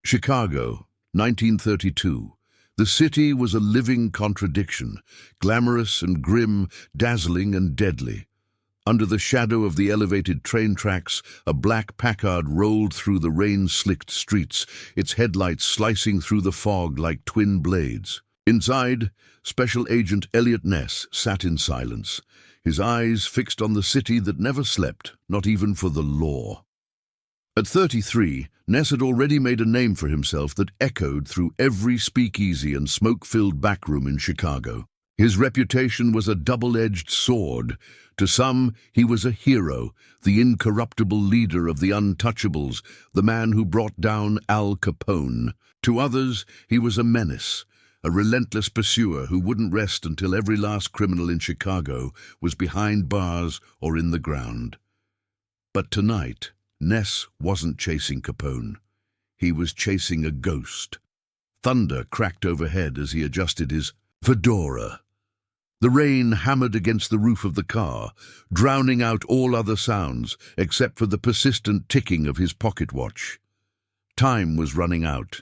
Chicago, 1932. The city was a living contradiction, glamorous and grim, dazzling and deadly. Under the shadow of the elevated train tracks, a black Packard rolled through the rain-slicked streets, its headlights slicing through the fog like twin blades. Inside, Special Agent Eliot Ness sat in silence, his eyes fixed on the city that never slept, not even for the law. At 33, Ness had already made a name for himself that echoed through every speakeasy and smoke-filled backroom in Chicago. His reputation was a double-edged sword. To some, he was a hero, the incorruptible leader of the untouchables, the man who brought down Al Capone. To others, he was a menace, a relentless pursuer who wouldn't rest until every last criminal in Chicago was behind bars or in the ground. But tonight, Ness wasn't chasing Capone. He was chasing a ghost. Thunder cracked overhead as he adjusted his fedora. The rain hammered against the roof of the car, drowning out all other sounds except for the persistent ticking of his pocket watch. Time was running out.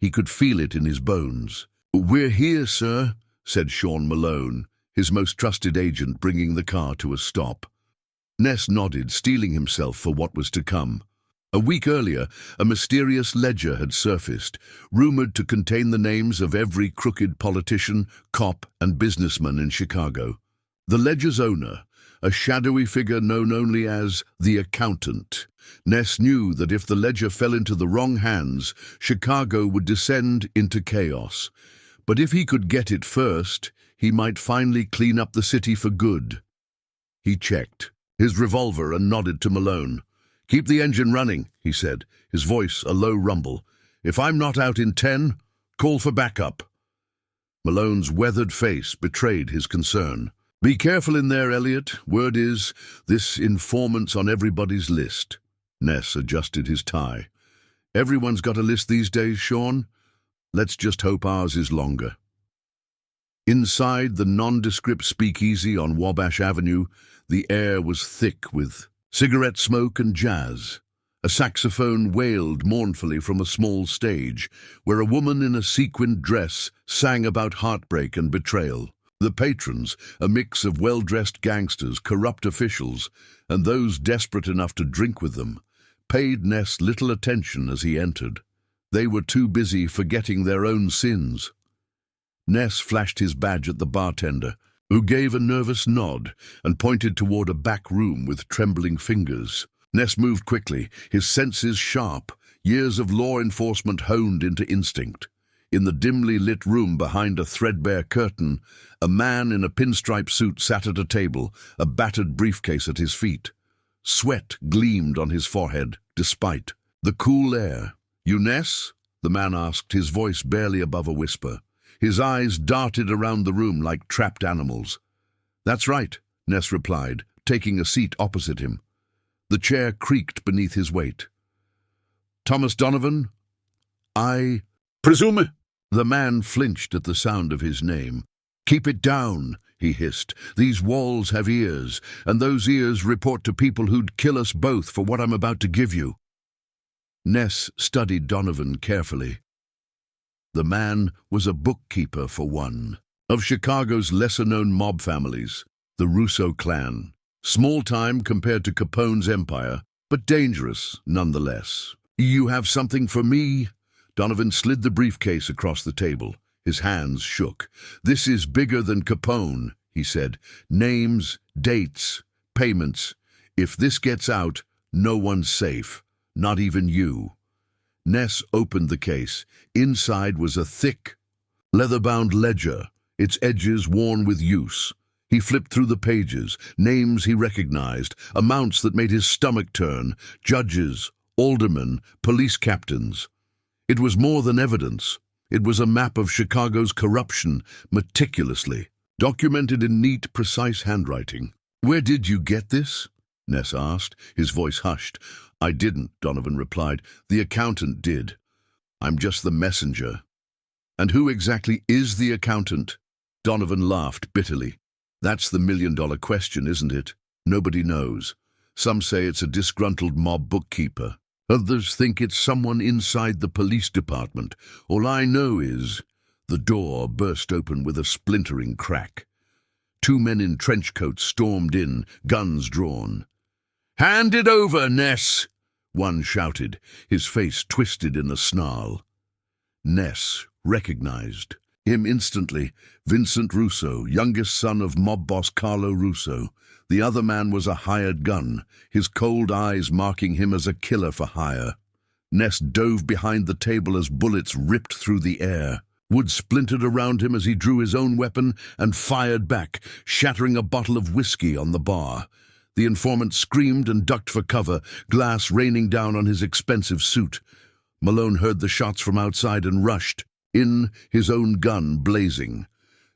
He could feel it in his bones. "We're here, sir," said Sean Malone, his most trusted agent, bringing the car to a stop. Ness nodded, steeling himself for what was to come. A week earlier, a mysterious ledger had surfaced, rumored to contain the names of every crooked politician, cop, and businessman in Chicago. The ledger's owner, a shadowy figure known only as the accountant. Ness knew that if the ledger fell into the wrong hands, Chicago would descend into chaos. But if he could get it first, he might finally clean up the city for good. He checked his revolver and nodded to Malone. "Keep the engine running," he said, his voice a low rumble. "If I'm not out in 10, call for backup." Malone's weathered face betrayed his concern. "Be careful in there, Eliot. Word is, this informant's on everybody's list." Ness adjusted his tie. "Everyone's got a list these days, Sean. Let's just hope ours is longer." Inside the nondescript speakeasy on Wabash Avenue, the air was thick with cigarette smoke and jazz. A saxophone wailed mournfully from a small stage, where a woman in a sequined dress sang about heartbreak and betrayal. The patrons, a mix of well-dressed gangsters, corrupt officials, and those desperate enough to drink with them, paid Ness little attention as he entered. They were too busy forgetting their own sins. Ness flashed his badge at the bartender, who gave a nervous nod and pointed toward a back room with trembling fingers. Ness moved quickly, his senses sharp, years of law enforcement honed into instinct. In the dimly lit room behind a threadbare curtain, a man in a pinstripe suit sat at a table, a battered briefcase at his feet. Sweat gleamed on his forehead, despite the cool air. "You Ness?" the man asked, his voice barely above a whisper. His eyes darted around the room like trapped animals. "That's right," Ness replied, taking a seat opposite him. The chair creaked beneath his weight. "Thomas Donovan? I presume?" The man flinched at the sound of his name. "Keep it down," he hissed. "These walls have ears, and those ears report to people who'd kill us both for what I'm about to give you." Ness studied Donovan carefully. The man was a bookkeeper, for one, of Chicago's lesser-known mob families, the Russo clan. Small-time compared to Capone's empire, but dangerous nonetheless. "You have something for me?" Donovan slid the briefcase across the table. His hands shook. "This is bigger than Capone," he said. "Names, dates, payments. If this gets out, no one's safe, not even you." Ness opened the case. Inside was a thick, leather-bound ledger, its edges worn with use. He flipped through the pages, names he recognized, amounts that made his stomach turn, judges, aldermen, police captains. It was more than evidence. It was a map of Chicago's corruption, meticulously documented in neat, precise handwriting. "Where did you get this?" Ness asked, his voice hushed. "I didn't," Donovan replied. "The accountant did. I'm just the messenger." "And who exactly is the accountant?" Donovan laughed bitterly. "That's the million-dollar question, isn't it? Nobody knows. Some say it's a disgruntled mob bookkeeper. Others think it's someone inside the police department. All I know is the door burst open with a splintering crack. 2 men in trench coats stormed in, guns drawn. "Hand it over, Ness!" one shouted, his face twisted in a snarl. Ness recognized him instantly. Vincent Russo, youngest son of mob boss Carlo Russo. The other man was a hired gun, his cold eyes marking him as a killer for hire. Ness dove behind the table as bullets ripped through the air. Wood splintered around him as he drew his own weapon and fired back, shattering a bottle of whiskey on the bar. The informant screamed and ducked for cover, glass raining down on his expensive suit. Malone heard the shots from outside and rushed in, his own gun blazing.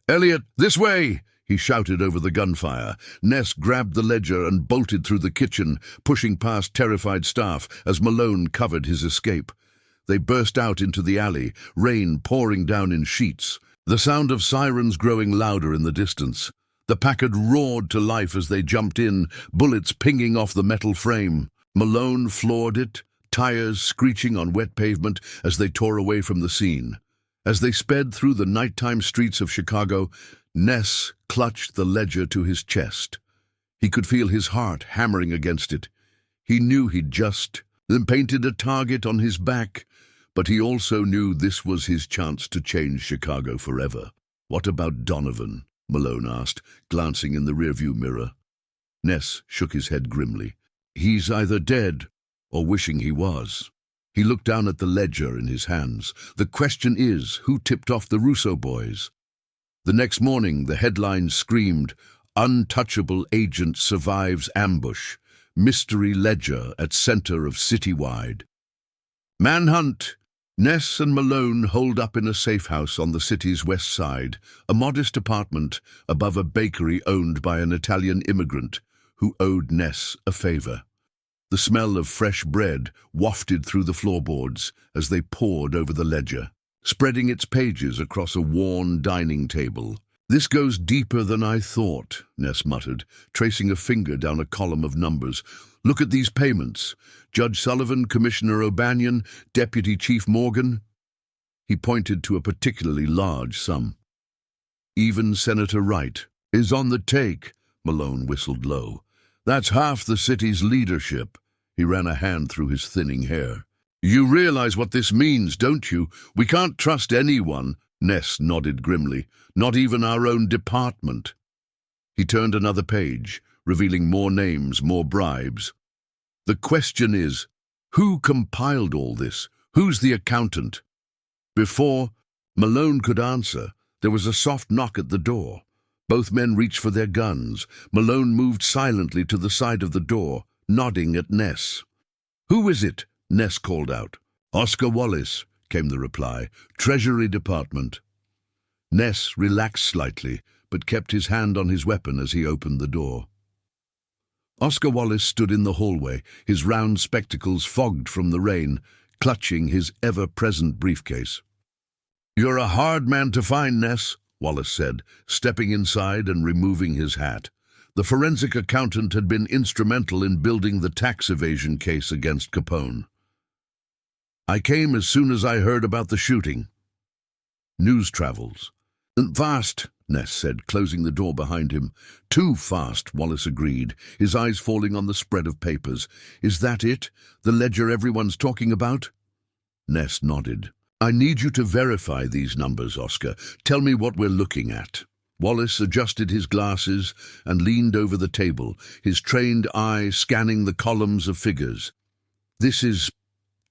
"Eliot, this way!" he shouted over the gunfire. Ness grabbed the ledger and bolted through the kitchen, pushing past terrified staff as Malone covered his escape. They burst out into the alley, rain pouring down in sheets, the sound of sirens growing louder in the distance. The Packard roared to life as they jumped in, bullets pinging off the metal frame. Malone floored it, tires screeching on wet pavement as they tore away from the scene. As they sped through the nighttime streets of Chicago, Ness clutched the ledger to his chest. He could feel his heart hammering against it. He knew he'd just painted a target on his back, but he also knew this was his chance to change Chicago forever. "What about Donovan?" Malone asked, glancing in the rearview mirror. Ness shook his head grimly. "He's either dead or wishing he was." He looked down at the ledger in his hands. "The question is, who tipped off the Russo boys?" The next morning, the headline screamed, "Untouchable Agent Survives Ambush. Mystery Ledger at Center of Citywide." Manhunt! Ness and Malone holed up in a safe house on the city's west side, a modest apartment above a bakery owned by an Italian immigrant who owed Ness a favor. The smell of fresh bread wafted through the floorboards as they pored over the ledger, spreading its pages across a worn dining table. "This goes deeper than I thought," Ness muttered, tracing a finger down a column of numbers. "Look at these payments. Judge Sullivan, Commissioner O'Banion, Deputy Chief Morgan." He pointed to a particularly large sum. "Even Senator Wright is on the take," Malone whistled low. "That's half the city's leadership." He ran a hand through his thinning hair. "You realize what this means, don't you? We can't trust anyone." Ness nodded grimly. "Not even our own department." He turned another page, revealing more names, more bribes. "The question is, who compiled all this? Who's the accountant?" Before Malone could answer, there was a soft knock at the door. Both men reached for their guns. Malone moved silently to the side of the door, nodding at Ness. "Who is it?" Ness called out. "Oscar Wallace," came the reply. "Treasury Department." Ness relaxed slightly, but kept his hand on his weapon as he opened the door. Oscar Wallace stood in the hallway, his round spectacles fogged from the rain, clutching his ever-present briefcase. "You're a hard man to find, Ness," Wallace said, stepping inside and removing his hat. The forensic accountant had been instrumental in building the tax evasion case against Capone. "I came as soon as I heard about the shooting." "News travels." "Fast," Ness said, closing the door behind him. "Too fast," Wallace agreed, his eyes falling on the spread of papers. "Is that it? The ledger everyone's talking about?" Ness nodded. "I need you to verify these numbers, Oscar. Tell me what we're looking at." Wallace adjusted his glasses and leaned over the table, his trained eye scanning the columns of figures. "This is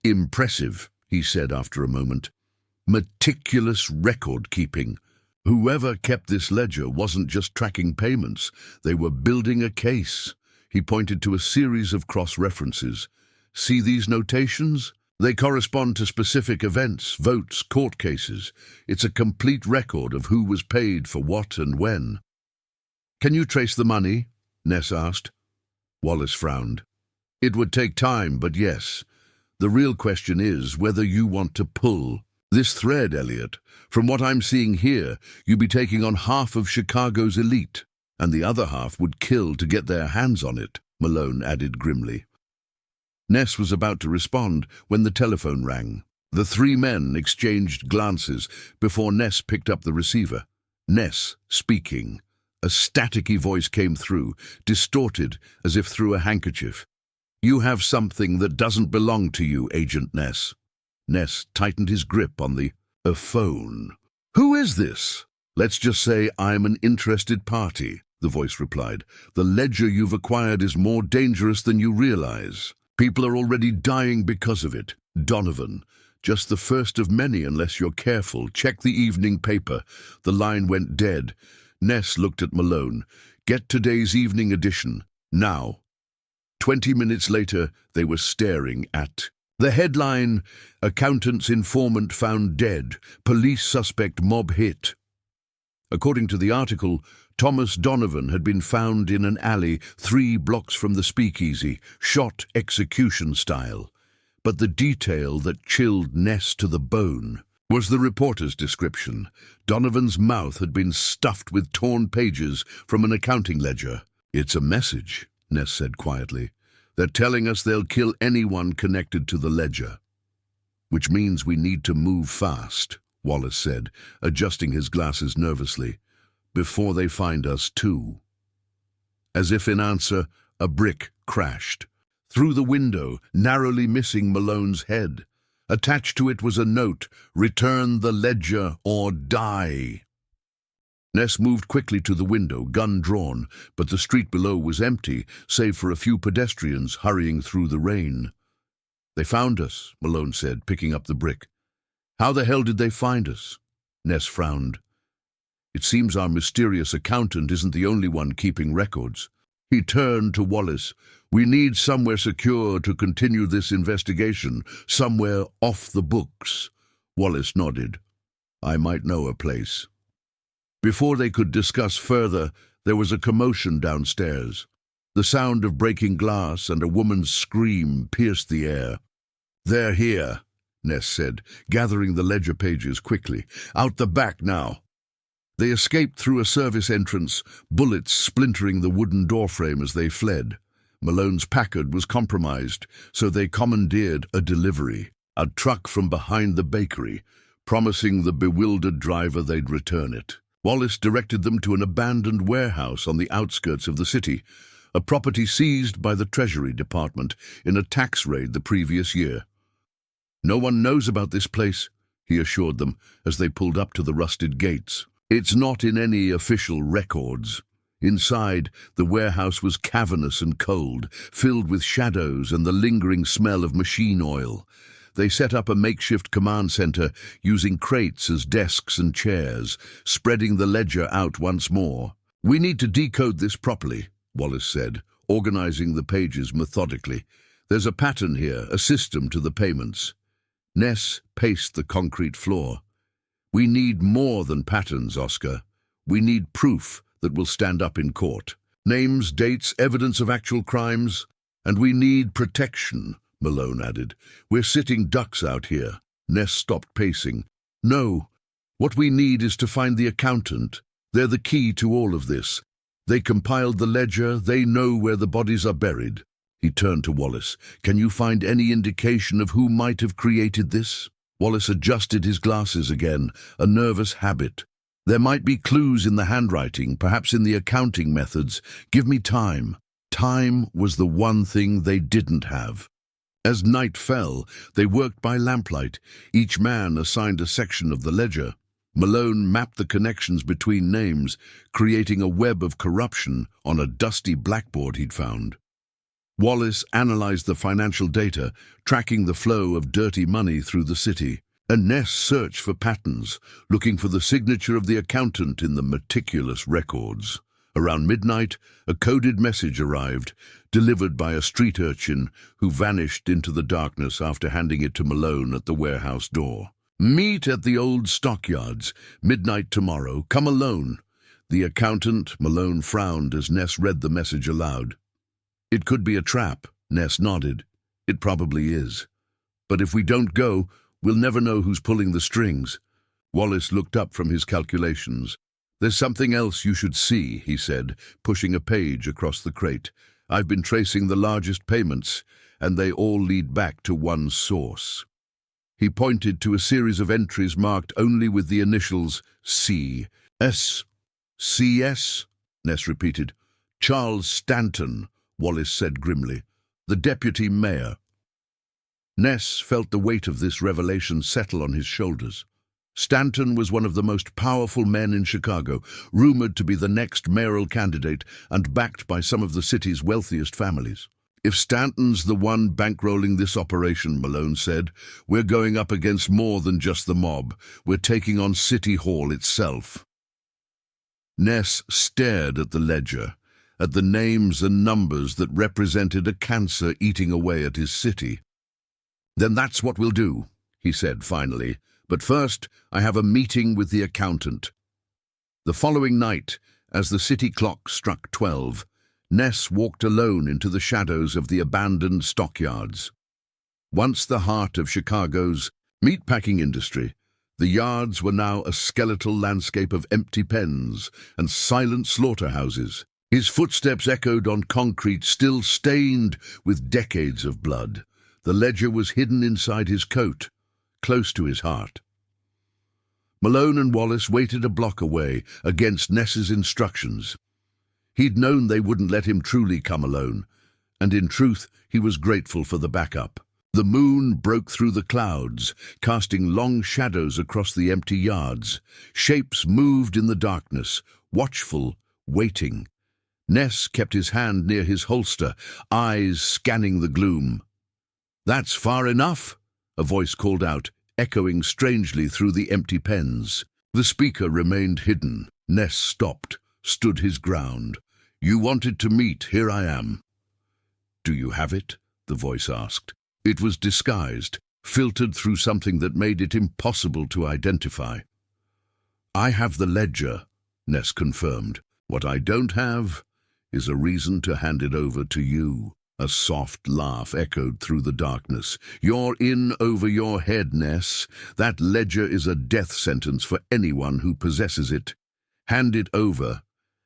impressive," he said after a moment. "Meticulous record-keeping. Whoever kept this ledger wasn't just tracking payments, they were building a case." He pointed to a series of cross-references. "See these notations? They correspond to specific events, votes, court cases. It's a complete record of who was paid for what and when." "Can you trace the money?" Ness asked. Wallace frowned. "It would take time, but yes. The real question is whether you want to pull this thread, Eliot. From what I'm seeing here, you'd be taking on half of Chicago's elite, and the other half would kill to get their hands on it," Malone added grimly. Ness was about to respond when the telephone rang. The three men exchanged glances before Ness picked up the receiver. Ness speaking. A staticky voice came through, distorted as if through a handkerchief. "You have something that doesn't belong to you, Agent Ness." Ness tightened his grip on the phone. "Who is this?" "Let's just say I'm an interested party," the voice replied. "The ledger you've acquired is more dangerous than you realize. People are already dying because of it. Donovan, just the first of many unless you're careful. Check the evening paper." The line went dead. Ness looked at Malone. "Get today's evening edition, now." 20 minutes later, they were staring at the headline: "Accountant's informant found dead. Police suspect mob hit." According to the article, Thomas Donovan had been found in an alley 3 blocks from the speakeasy, shot execution style. But the detail that chilled Ness to the bone was the reporter's description. Donovan's mouth had been stuffed with torn pages from an accounting ledger. "It's a message," Ness said quietly. "They're telling us they'll kill anyone connected to the ledger." "Which means we need to move fast," Wallace said, adjusting his glasses nervously. "Before they find us, too." As if in answer, a brick crashed through the window, narrowly missing Malone's head. Attached to it was a note: "Return the ledger or die." Ness moved quickly to the window, gun drawn, but the street below was empty, save for a few pedestrians hurrying through the rain. "They found us," Malone said, picking up the brick. "How the hell did they find us?" Ness frowned. "It seems our mysterious accountant isn't the only one keeping records." He turned to Wallace. "We need somewhere secure to continue this investigation, somewhere off the books." Wallace nodded. "I might know a place." Before they could discuss further, there was a commotion downstairs. The sound of breaking glass and a woman's scream pierced the air. "They're here," Ness said, gathering the ledger pages quickly. "Out the back now." They escaped through a service entrance, bullets splintering the wooden doorframe as they fled. Malone's Packard was compromised, so they commandeered a delivery, a truck from behind the bakery, promising the bewildered driver they'd return it. Wallace directed them to an abandoned warehouse on the outskirts of the city, a property seized by the Treasury Department in a tax raid the previous year. "No one knows about this place," he assured them as they pulled up to the rusted gates. "It's not in any official records." Inside, the warehouse was cavernous and cold, filled with shadows and the lingering smell of machine oil. They set up a makeshift command center, using crates as desks and chairs, spreading the ledger out once more. "We need to decode this properly," Wallace said, organizing the pages methodically. "There's a pattern here, a system to the payments." Ness paced the concrete floor. "We need more than patterns, Oscar. We need proof that will stand up in court. Names, dates, evidence of actual crimes. And we need protection," Malone added. "We're sitting ducks out here." Ness stopped pacing. "No. What we need is to find the accountant. They're the key to all of this. They compiled the ledger. They know where the bodies are buried." He turned to Wallace. "Can you find any indication of who might have created this?" Wallace adjusted his glasses again, a nervous habit. "There might be clues in the handwriting, perhaps in the accounting methods. Give me time." Time was the one thing they didn't have. As night fell, they worked by lamplight, each man assigned a section of the ledger. Malone mapped the connections between names, creating a web of corruption on a dusty blackboard he'd found. Wallace analyzed the financial data, tracking the flow of dirty money through the city. And Ness searched for patterns, looking for the signature of the accountant in the meticulous records. Around midnight, a coded message arrived, delivered by a street urchin who vanished into the darkness after handing it to Malone at the warehouse door. "Meet at the old stockyards, midnight tomorrow. Come alone." The accountant, Malone frowned as Ness read the message aloud. "It could be a trap," Ness nodded. "It probably is. But if we don't go, we'll never know who's pulling the strings." Wallace looked up from his calculations. "There's something else you should see," he said, pushing a page across the crate. "I've been tracing the largest payments, and they all lead back to one source. He pointed to a series of entries marked only with the initials C.S. C.S., Ness repeated. Charles Stanton, Wallace said grimly. The deputy mayor. Ness felt the weight of this revelation settle on his shoulders. Stanton was one of the most powerful men in Chicago, rumored to be the next mayoral candidate and backed by some of the city's wealthiest families. If Stanton's the one bankrolling this operation, Malone said, we're going up against more than just the mob. We're taking on City Hall itself. Ness stared at the ledger, at the names and numbers that represented a cancer eating away at his city. Then that's what we'll do, he said finally. But first, I have a meeting with the accountant. The following night, as the city clock struck 12, Ness walked alone into the shadows of the abandoned stockyards. Once the heart of Chicago's meatpacking industry, the yards were now a skeletal landscape of empty pens and silent slaughterhouses. His footsteps echoed on concrete still stained with decades of blood. The ledger was hidden inside his coat, close to his heart. Malone and Wallace waited a block away against Ness's instructions. He'd known they wouldn't let him truly come alone, and in truth he was grateful for the backup. The moon broke through the clouds, casting long shadows across the empty yards. Shapes moved in the darkness, watchful, waiting. Ness kept his hand near his holster, eyes scanning the gloom. "That's far enough," a voice called out, echoing strangely through the empty pens. The speaker remained hidden. Ness stopped, stood his ground. "You wanted to meet, here I am." "Do you have it?" the voice asked. It was disguised, filtered through something that made it impossible to identify. "I have the ledger," Ness confirmed. "What I don't have is a reason to hand it over to you." A soft laugh echoed through the darkness. "You're in over your head, Ness. That ledger is a death sentence for anyone who possesses it. Hand it over,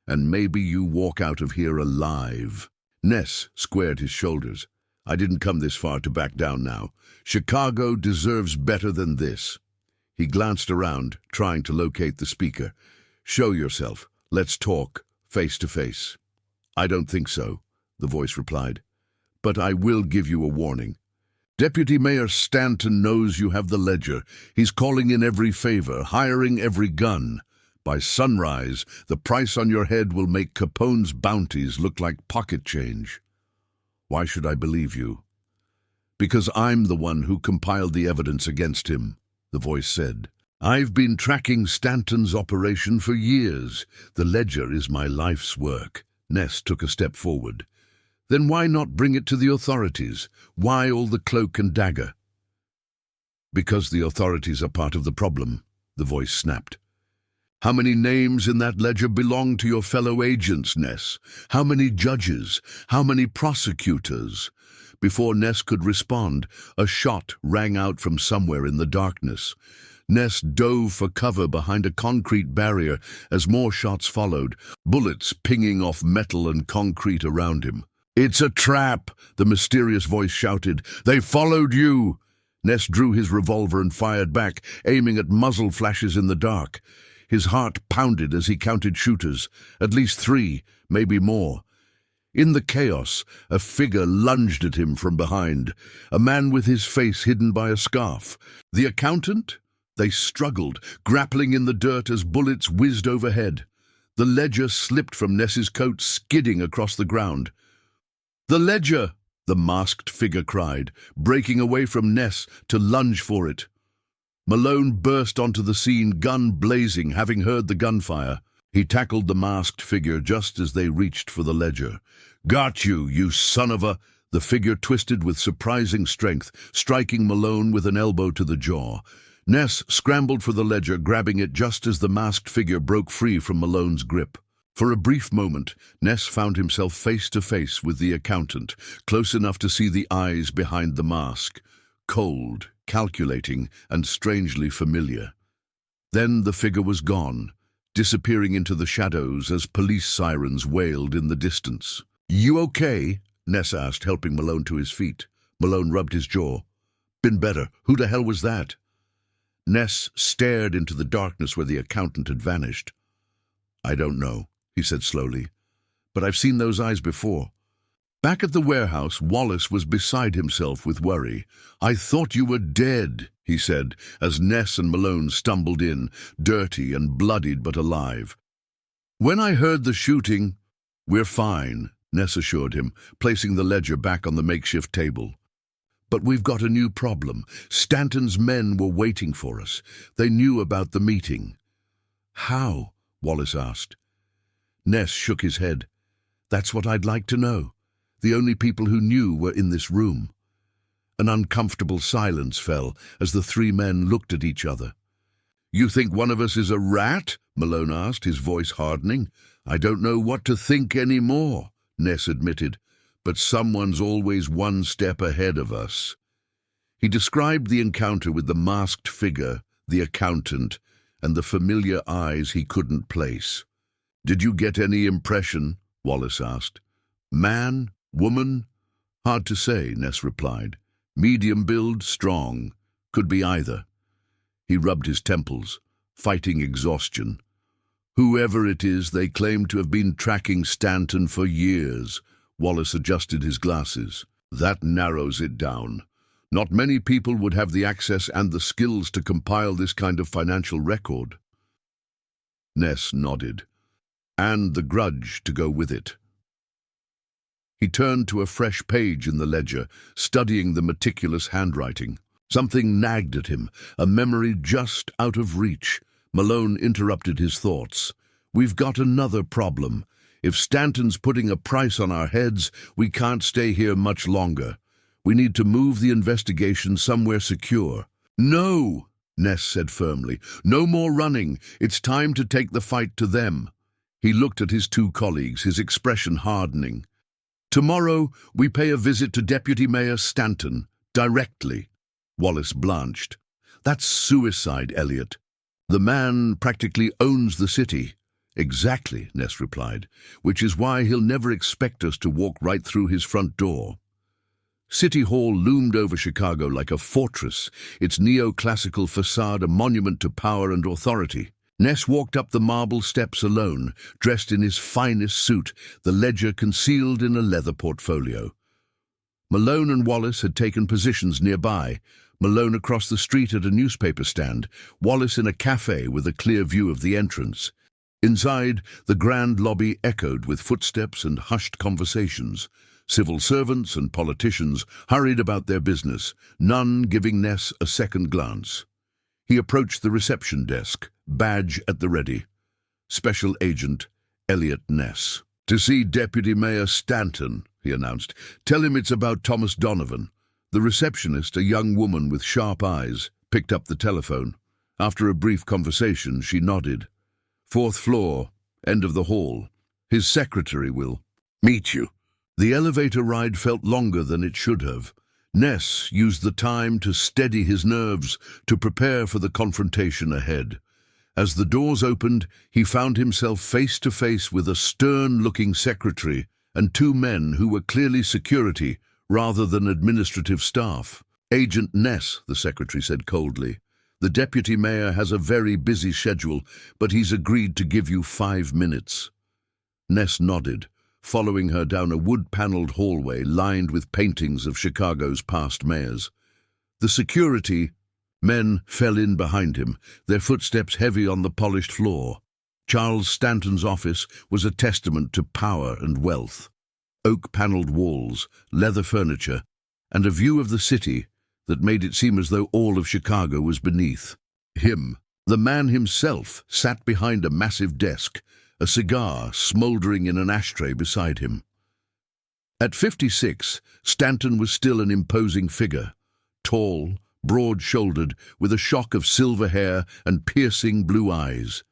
and maybe you walk out of here alive." Ness squared his shoulders. "I didn't come this far to back down now. Chicago deserves better than this." He glanced around, trying to locate the speaker. "Show yourself. Let's talk, face to face." "I don't think so," the voice replied. "But I will give you a warning. Deputy Mayor Stanton knows you have the ledger. He's calling in every favor, hiring every gun. By sunrise, the price on your head will make Capone's bounties look like pocket change." "Why should I believe you?" "Because I'm the one who compiled the evidence against him," the voice said. "I've been tracking Stanton's operation for years. The ledger is my life's work." Ness took a step forward. "Then why not bring it to the authorities? Why all the cloak and dagger?" "Because the authorities are part of the problem," the voice snapped. "How many names in that ledger belong to your fellow agents, Ness? How many judges? How many prosecutors?" Before Ness could respond, a shot rang out from somewhere in the darkness. Ness dove for cover behind a concrete barrier as more shots followed, bullets pinging off metal and concrete around him. "It's a trap," the mysterious voice shouted. "They followed you." Ness drew his revolver and fired back, aiming at muzzle flashes in the dark. His heart pounded as he counted shooters, at least 3, maybe more. In the chaos, a figure lunged at him from behind, a man with his face hidden by a scarf. The accountant? They struggled, grappling in the dirt as bullets whizzed overhead. The ledger slipped from Ness's coat, skidding across the ground. "The ledger!" the masked figure cried, breaking away from Ness to lunge for it. Malone burst onto the scene, gun blazing, having heard the gunfire. He tackled the masked figure just as they reached for the ledger. "Got you, you son of a—" The figure twisted with surprising strength, striking Malone with an elbow to the jaw. Ness scrambled for the ledger, grabbing it just as the masked figure broke free from Malone's grip. For a brief moment, Ness found himself face to face with the accountant, close enough to see the eyes behind the mask. Cold, calculating, and strangely familiar. Then the figure was gone, disappearing into the shadows as police sirens wailed in the distance. "You okay?" Ness asked, helping Malone to his feet. Malone rubbed his jaw. Been better. Who the hell was that? Ness stared into the darkness where the accountant had vanished. I don't know, he said slowly, but I've seen those eyes before. Back at the warehouse, Wallace was beside himself with worry. I thought you were dead, he said, as Ness and Malone stumbled in, dirty and bloodied but alive. When I heard the shooting, we're fine, Ness assured him, placing the ledger back on the makeshift table. But we've got a new problem. Stanton's men were waiting for us. They knew about the meeting. How? Wallace asked. Ness shook his head. That's what I'd like to know. The only people who knew were in this room. An uncomfortable silence fell as the three men looked at each other. You think one of us is a rat? Malone asked, his voice hardening. I don't know what to think anymore, Ness admitted, but someone's always one step ahead of us. He described the encounter with the masked figure, the accountant, and the familiar eyes he couldn't place. Did you get any impression? Wallace asked. Man? Woman? Hard to say, Ness replied. Medium build, strong. Could be either. He rubbed his temples, fighting exhaustion. Whoever it is, they claim to have been tracking Stanton for years. Wallace adjusted his glasses. That narrows it down. Not many people would have the access and the skills to compile this kind of financial record. Ness nodded. And the grudge to go with it. He turned to a fresh page in the ledger, studying the meticulous handwriting. Something nagged at him, a memory just out of reach. Malone interrupted his thoughts. We've got another problem. If Stanton's putting a price on our heads, we can't stay here much longer. We need to move the investigation somewhere secure. No, Ness said firmly. No more running. It's time to take the fight to them. He looked at his two colleagues, his expression hardening. Tomorrow, we pay a visit to Deputy Mayor Stanton, directly. Wallace blanched. That's suicide, Eliot. The man practically owns the city. Exactly, Ness replied, which is why he'll never expect us to walk right through his front door. City Hall loomed over Chicago like a fortress, its neoclassical facade a monument to power and authority. Ness walked up the marble steps alone, dressed in his finest suit, the ledger concealed in a leather portfolio. Malone and Wallace had taken positions nearby, Malone across the street at a newspaper stand, Wallace in a cafe with a clear view of the entrance. Inside, the grand lobby echoed with footsteps and hushed conversations. Civil servants and politicians hurried about their business, none giving Ness a second glance. He approached the reception desk, badge at the ready. Special Agent Eliot Ness. To see Deputy Mayor Stanton, he announced. Tell him it's about Thomas Donovan. The receptionist, a young woman with sharp eyes, picked up the telephone. After a brief conversation, she nodded. 4th floor, end of the hall. His secretary will meet you. The elevator ride felt longer than it should have. Ness used the time to steady his nerves, to prepare for the confrontation ahead. As the doors opened, he found himself face to face with a stern-looking secretary and two men who were clearly security rather than administrative staff. Agent Ness, the secretary said coldly. The deputy mayor has a very busy schedule, but he's agreed to give you 5 minutes. Ness nodded, following her down a wood-paneled hallway lined with paintings of Chicago's past mayors. The security men fell in behind him, their footsteps heavy on the polished floor. Charles Stanton's office was a testament to power and wealth. Oak-paneled walls, leather furniture, and a view of the city that made it seem as though all of Chicago was beneath. Him, the man himself, sat behind a massive desk, a cigar smoldering in an ashtray beside him. At 56, Stanton was still an imposing figure, tall, broad-shouldered, with a shock of silver hair and piercing blue eyes.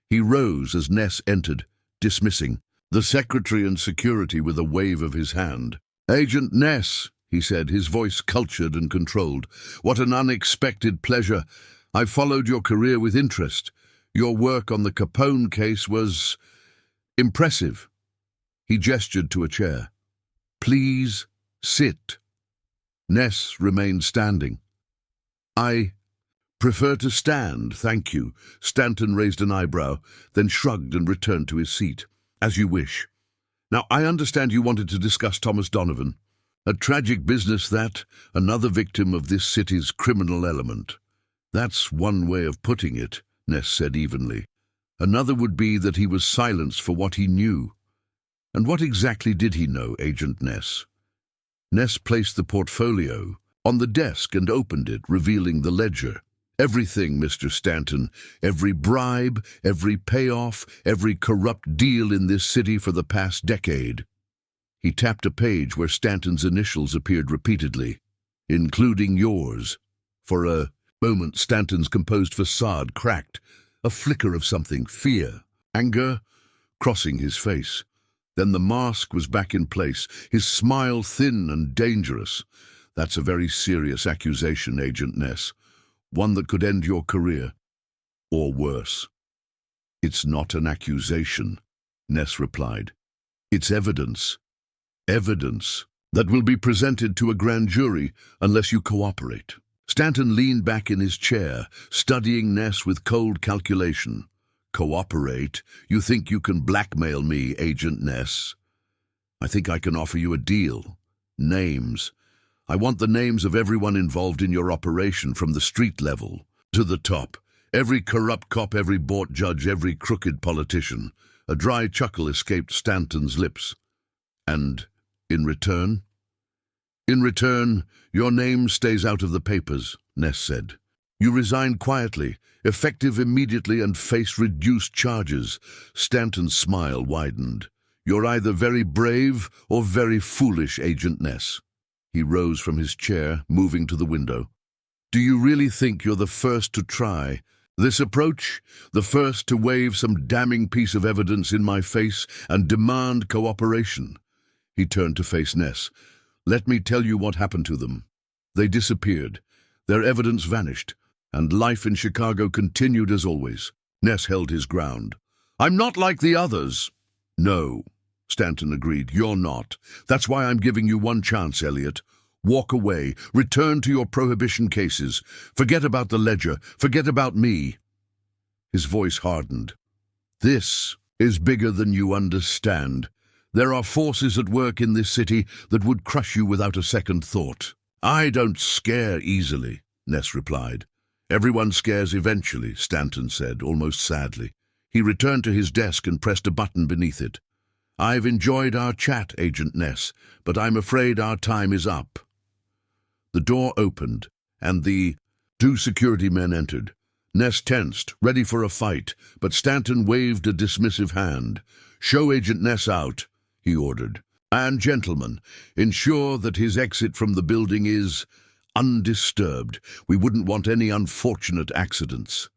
He rose as Ness entered, dismissing the secretary and security with a wave of his hand. "Agent Ness," he said, his voice cultured and controlled. "What an unexpected pleasure. I followed your career with interest. Your work on the Capone case was impressive." He gestured to a chair. "Please sit." Ness remained standing. "I prefer to stand, thank you." Stanton raised an eyebrow, then shrugged and returned to his seat. "As you wish. Now, I understand you wanted to discuss Thomas Donovan. A tragic business that, another victim of this city's criminal element." "That's one way of putting it," Ness said evenly. "Another would be that he was silenced for what he knew." "And what exactly did he know, Agent Ness?" Ness placed the portfolio on the desk and opened it, revealing the ledger. "Everything, Mr. Stanton. Every bribe, every payoff, every corrupt deal in this city for the past decade." He tapped a page where Stanton's initials appeared repeatedly. "Including yours." For a moment, Stanton's composed facade cracked, a flicker of something, fear, anger, crossing his face. Then the mask was back in place, his smile thin and dangerous. "That's a very serious accusation, Agent Ness. One that could end your career. Or worse." "It's not an accusation," Ness replied. "It's evidence. Evidence that will be presented to a grand jury unless you cooperate." Stanton leaned back in his chair, studying Ness with cold calculation. "Cooperate? You think you can blackmail me, Agent Ness?" "I think I can offer you a deal. Names. I want the names of everyone involved in your operation, from the street level to the top. Every corrupt cop, every bought judge, every crooked politician." A dry chuckle escaped Stanton's lips. "And in return?" "In return, your name stays out of the papers," Ness said. "You resign quietly, effective immediately, and face reduced charges." Stanton's smile widened. "You're either very brave or very foolish, Agent Ness." He rose from his chair, moving to the window. "Do you really think you're the first to try this approach? The first to wave some damning piece of evidence in my face and demand cooperation?" He turned to face Ness. "Let me tell you what happened to them. They disappeared. Their evidence vanished, and life in Chicago continued as always." Ness held his ground. "I'm not like the others." "No," Stanton agreed, "you're not. That's why I'm giving you one chance, Eliot. Walk away. Return to your prohibition cases. Forget about the ledger. Forget about me." His voice hardened. "This is bigger than you understand. There are forces at work in this city that would crush you without a second thought." "I don't scare easily," Ness replied. "Everyone scares eventually," Stanton said, almost sadly. He returned to his desk and pressed a button beneath it. "I've enjoyed our chat, Agent Ness, but I'm afraid our time is up." The door opened, and the two security men entered. Ness tensed, ready for a fight, but Stanton waved a dismissive hand. "Show Agent Ness out," he ordered. "And gentlemen, ensure that his exit from the building is undisturbed. We wouldn't want any unfortunate accidents."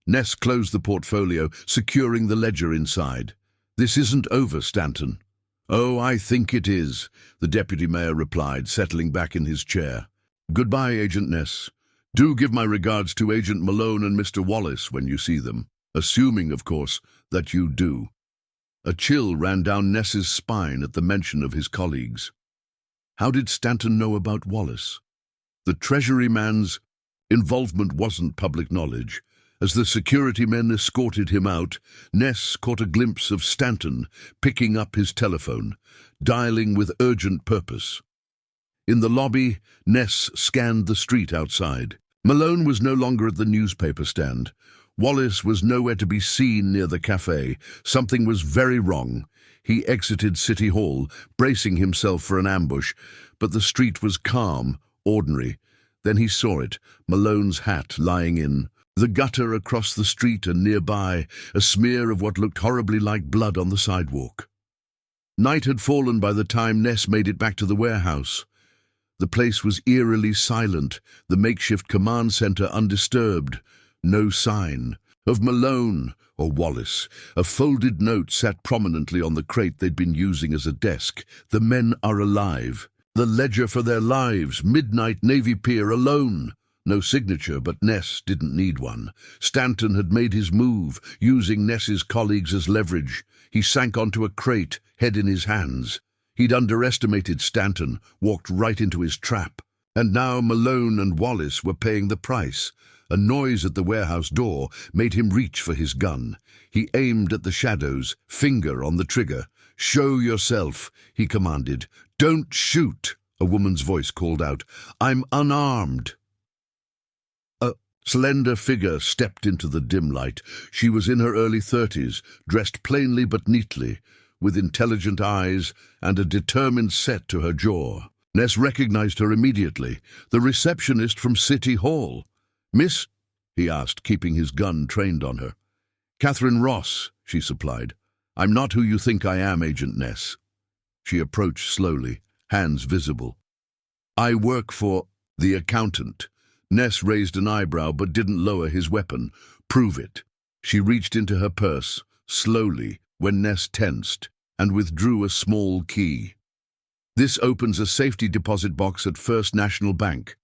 Ness closed the portfolio, securing the ledger inside. "This isn't over, Stanton." "Oh, I think it is," the deputy mayor replied, settling back in his chair. "Goodbye, Agent Ness. Do give my regards to Agent Malone and Mr. Wallace when you see them, assuming, of course, that you do." A chill ran down Ness's spine at the mention of his colleagues. How did Stanton know about Wallace? The Treasury man's involvement wasn't public knowledge. As the security men escorted him out, Ness caught a glimpse of Stanton picking up his telephone, dialing with urgent purpose. In the lobby, Ness scanned the street outside. Malone was no longer at the newspaper stand. Wallace was nowhere to be seen near the cafe. Something was very wrong. He exited City Hall, bracing himself for an ambush, but the street was calm, ordinary. Then he saw it, Malone's hat lying in the gutter across the street, and nearby, a smear of what looked horribly like blood on the sidewalk. Night had fallen by the time Ness made it back to the warehouse. The place was eerily silent, the makeshift command center undisturbed. No sign of Malone or Wallace. A folded note sat prominently on the crate they'd been using as a desk. "The men are alive. The ledger for their lives. Midnight Navy Pier alone." No signature, but Ness didn't need one. Stanton had made his move, using Ness's colleagues as leverage. He sank onto a crate, head in his hands. He'd underestimated Stanton, walked right into his trap. And now Malone and Wallace were paying the price. A noise at the warehouse door made him reach for his gun. He aimed at the shadows, finger on the trigger. "Show yourself," he commanded. "Don't shoot," a woman's voice called out. "I'm unarmed." A slender figure stepped into the dim light. She was in her early 30s, dressed plainly but neatly, with intelligent eyes and a determined set to her jaw. Ness recognized her immediately, the receptionist from City Hall. "Miss?" he asked, keeping his gun trained on her. "Catherine Ross," she supplied. "I'm not who you think I am, Agent Ness." She approached slowly, hands visible. "I work for the accountant." Ness raised an eyebrow but didn't lower his weapon. "Prove it." She reached into her purse, slowly, when Ness tensed, and withdrew a small key. "This opens a safety deposit box at First National Bank.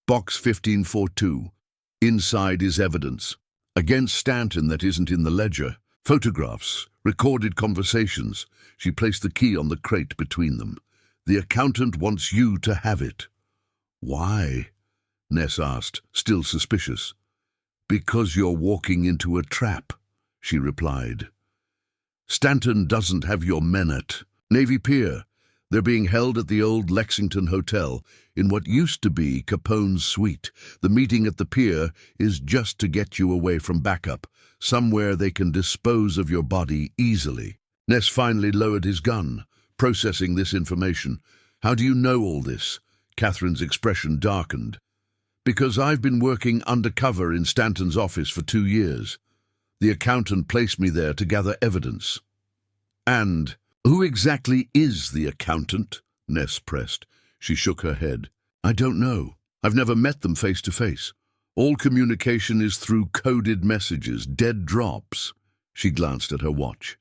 Box 1542. Inside is evidence. Against Stanton that isn't in the ledger. Photographs, recorded conversations." She placed the key on the crate between them. "The accountant wants you to have it." "Why?" Ness asked, still suspicious. "Because you're walking into a trap," she replied. "Stanton doesn't have your men at Navy Pier. They're being held at the old Lexington Hotel, in what used to be Capone's suite. The meeting at the pier is just to get you away from backup, somewhere they can dispose of your body easily." Ness finally lowered his gun, processing this information. "How do you know all this?" Catherine's expression darkened. "Because I've been working undercover in Stanton's office for 2 years. The accountant placed me there to gather evidence." "And who exactly is the accountant?" Ness pressed. She shook her head. "I don't know. I've never met them face to face. All communication is through coded messages, dead drops." She glanced at her watch.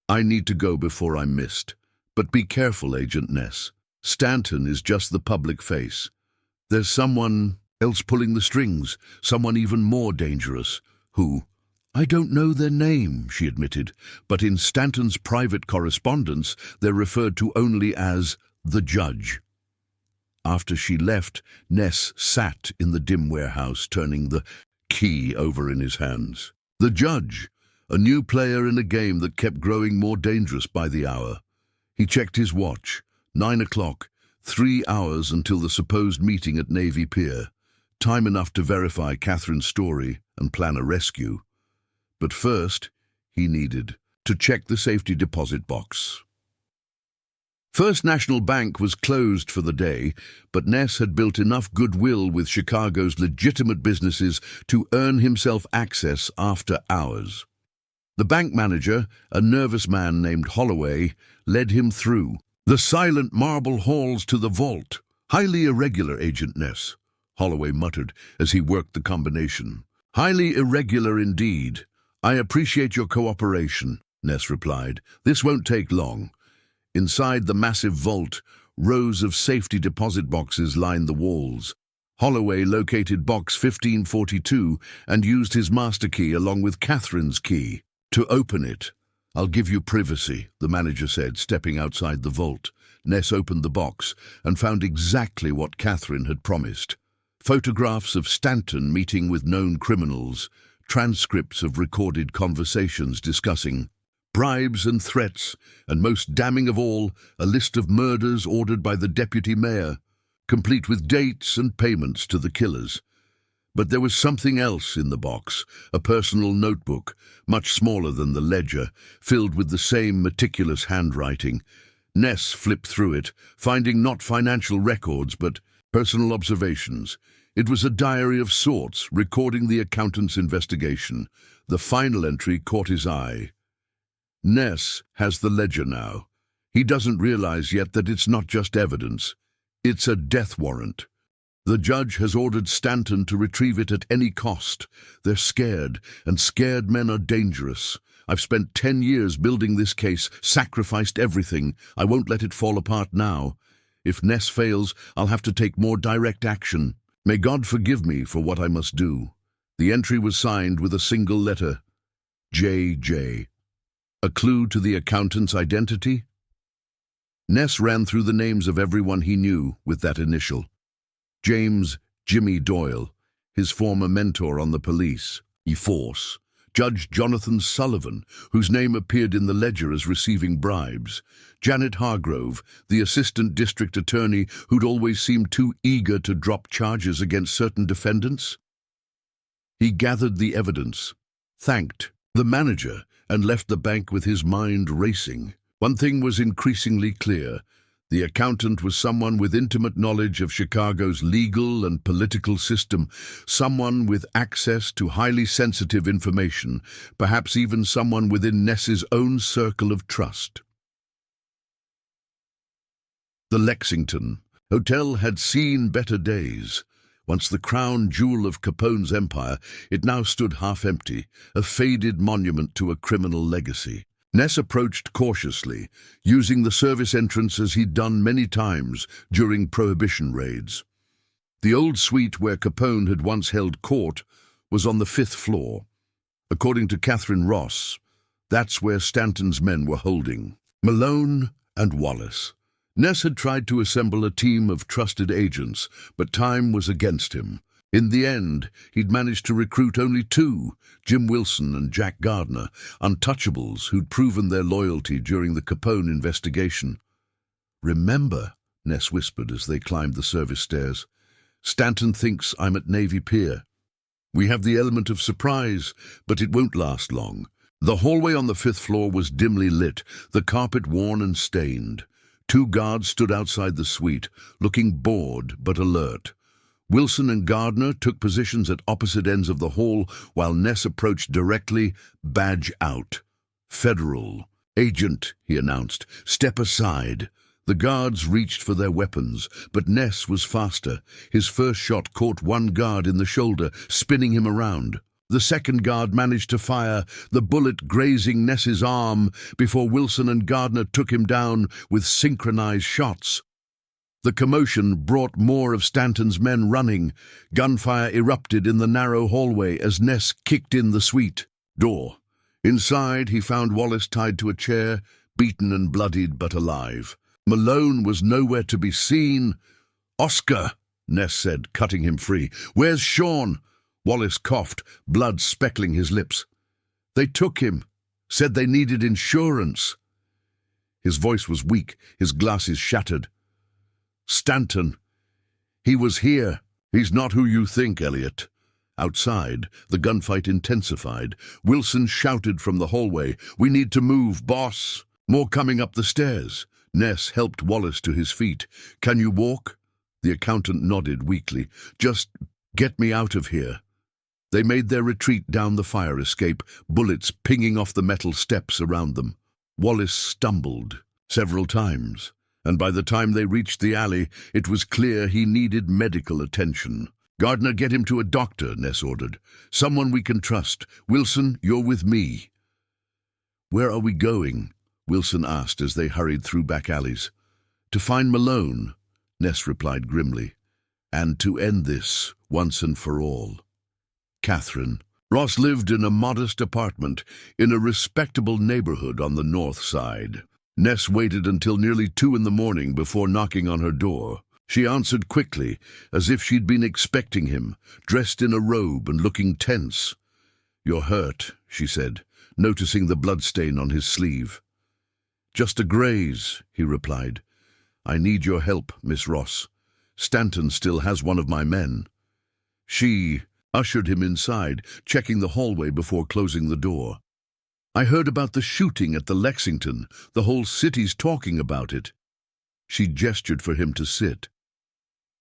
"I need to go before I'm missed. But be careful, Agent Ness. Stanton is just the public face. There's someone else pulling the strings, someone even more dangerous. Who?" "I don't know their name," she admitted, "but in Stanton's private correspondence they're referred to only as the Judge." After she left, Ness sat in the dim warehouse, turning the key over in his hands. The Judge, a new player in a game that kept growing more dangerous by the hour. He checked his watch. 9 o'clock, 3 hours until the supposed meeting at Navy Pier. Time enough to verify Catherine's story and plan a rescue. But first, he needed to check the safety deposit box. First National Bank was closed for the day, but Ness had built enough goodwill with Chicago's legitimate businesses to earn himself access after hours. The bank manager, a nervous man named Holloway, led him through the silent marble halls to the vault. "Highly irregular, Agent Ness," Holloway muttered as he worked the combination. "Highly irregular indeed. I appreciate your cooperation," Ness replied. "This won't take long." Inside the massive vault, rows of safety deposit boxes lined the walls. Holloway located box 1542 and used his master key along with Catherine's key to open it. "I'll give you privacy," the manager said, stepping outside the vault. Ness opened the box and found exactly what Catherine had promised. Photographs of Stanton meeting with known criminals, transcripts of recorded conversations discussing bribes and threats, and most damning of all, a list of murders ordered by the deputy mayor, complete with dates and payments to the killers. But there was something else in the box, a personal notebook, much smaller than the ledger, filled with the same meticulous handwriting. Ness flipped through it, finding not financial records, but personal observations. It was a diary of sorts, recording the accountant's investigation. The final entry caught his eye. Ness has the ledger now. He doesn't realize yet that it's not just evidence. It's a death warrant. The judge has ordered Stanton to retrieve it at any cost. They're scared, and scared men are dangerous. I've spent 10 years building this case, sacrificed everything. I won't let it fall apart now. If Ness fails, I'll have to take more direct action. May God forgive me for what I must do. The entry was signed with a single letter, J.J. A clue to the accountant's identity? Ness ran through the names of everyone he knew with that initial. James "Jimmy" Doyle, his former mentor on the police force, Judge Jonathan Sullivan, whose name appeared in the ledger as receiving bribes, Janet Hargrove, the assistant district attorney who'd always seemed too eager to drop charges against certain defendants. He gathered the evidence, thanked the manager, and left the bank with his mind racing. One thing was increasingly clear. The accountant was someone with intimate knowledge of Chicago's legal and political system, someone with access to highly sensitive information, perhaps even someone within Ness's own circle of trust. The Lexington Hotel had seen better days. Once the crown jewel of Capone's empire, it now stood half empty, a faded monument to a criminal legacy. Ness approached cautiously, using the service entrance as he'd done many times during Prohibition raids. The old suite where Capone had once held court was on the 5th floor. According to Catherine Ross, that's where Stanton's men were holding Malone and Wallace. Ness had tried to assemble a team of trusted agents, but time was against him. In the end, he'd managed to recruit only 2, Jim Wilson and Jack Gardner, untouchables who'd proven their loyalty during the Capone investigation. "Remember," Ness whispered as they climbed the service stairs, "Stanton thinks I'm at Navy Pier. We have the element of surprise, but it won't last long." The hallway on the 5th floor was dimly lit, the carpet worn and stained. 2 guards stood outside the suite, looking bored but alert. Wilson and Gardner took positions at opposite ends of the hall while Ness approached directly, badge out. "Federal agent," he announced. "Step aside." The guards reached for their weapons, but Ness was faster. His first shot caught one guard in the shoulder, spinning him around. The second guard managed to fire, the bullet grazing Ness's arm before Wilson and Gardner took him down with synchronized shots. The commotion brought more of Stanton's men running. Gunfire erupted in the narrow hallway as Ness kicked in the suite door. Inside, he found Wallace tied to a chair, beaten and bloodied but alive. Malone was nowhere to be seen. "Oscar," Ness said, cutting him free. "Where's Sean?" Wallace coughed, blood speckling his lips. "They took him. Said they needed insurance." His voice was weak, his glasses shattered. "Stanton. He was here. He's not who you think, Eliot." Outside, the gunfight intensified. Wilson shouted from the hallway, "We need to move, boss." More coming up the stairs. Ness helped Wallace to his feet. "Can you walk?" The accountant nodded weakly. "Just get me out of here." They made their retreat down the fire escape, bullets pinging off the metal steps around them. Wallace stumbled several times, and by the time they reached the alley, it was clear he needed medical attention. "Gardner, get him to a doctor," Ness ordered. "Someone we can trust. Wilson, you're with me." "Where are we going?" Wilson asked as they hurried through back alleys. "To find Malone," Ness replied grimly, "and to end this once and for all." Catherine. Ross lived in a modest apartment in a respectable neighborhood on the north side. Ness waited until nearly 2 in the morning before knocking on her door. She answered quickly, as if she'd been expecting him, dressed in a robe and looking tense. "You're hurt," she said, noticing the bloodstain on his sleeve. "Just a graze," he replied. "I need your help, Miss Ross. Stanton still has one of my men." She ushered him inside, checking the hallway before closing the door. "I heard about the shooting at the Lexington. The whole city's talking about it." She gestured for him to sit.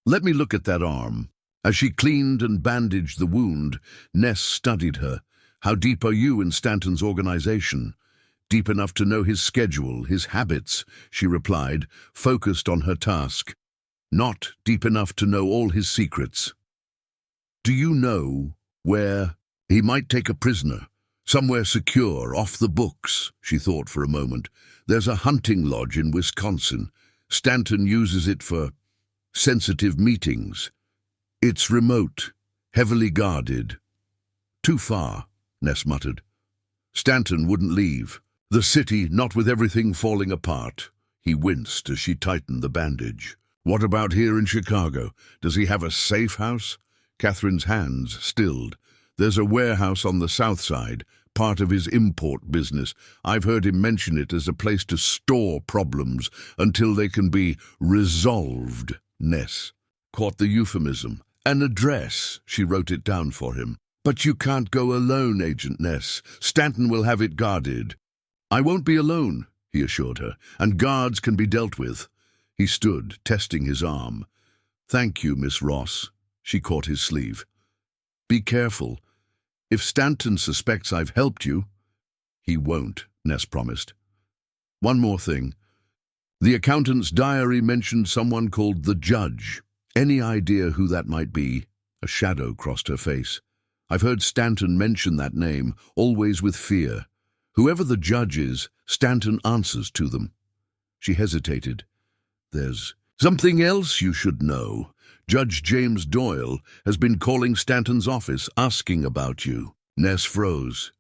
"Let me look at that arm." As she cleaned and bandaged the wound, Ness studied her. "How deep are you in Stanton's organization?" "Deep enough to know his schedule, his habits," she replied, focused on her task. "Not deep enough to know all his secrets." "Do you know where he might take a prisoner? Somewhere secure, off the books," she thought for a moment. "There's a hunting lodge in Wisconsin. Stanton uses it for sensitive meetings. It's remote, heavily guarded." "Too far," Ness muttered. "Stanton wouldn't leave. The city, not with everything falling apart." He winced as she tightened the bandage. What about here in Chicago? Does he have a safe house? Catherine's hands stilled. There's a warehouse on the south side, part of his import business. I've heard him mention it as a place to store problems until they can be resolved. Ness caught the euphemism. An address. She wrote it down for him. But you can't go alone, Agent Ness. Stanton will have it guarded. I won't be alone, he assured her, and guards can be dealt with. He stood, testing his arm. Thank you, Miss Ross. She caught his sleeve. Be careful. If Stanton suspects I've helped you... He won't, Ness promised. One more thing. The accountant's diary mentioned someone called the Judge. Any idea who that might be? A shadow crossed her face. I've heard Stanton mention that name, always with fear. Whoever the Judge is, Stanton answers to them. She hesitated. There's something else you should know. Judge James Doyle has been calling Stanton's office, asking about you. Ness froze.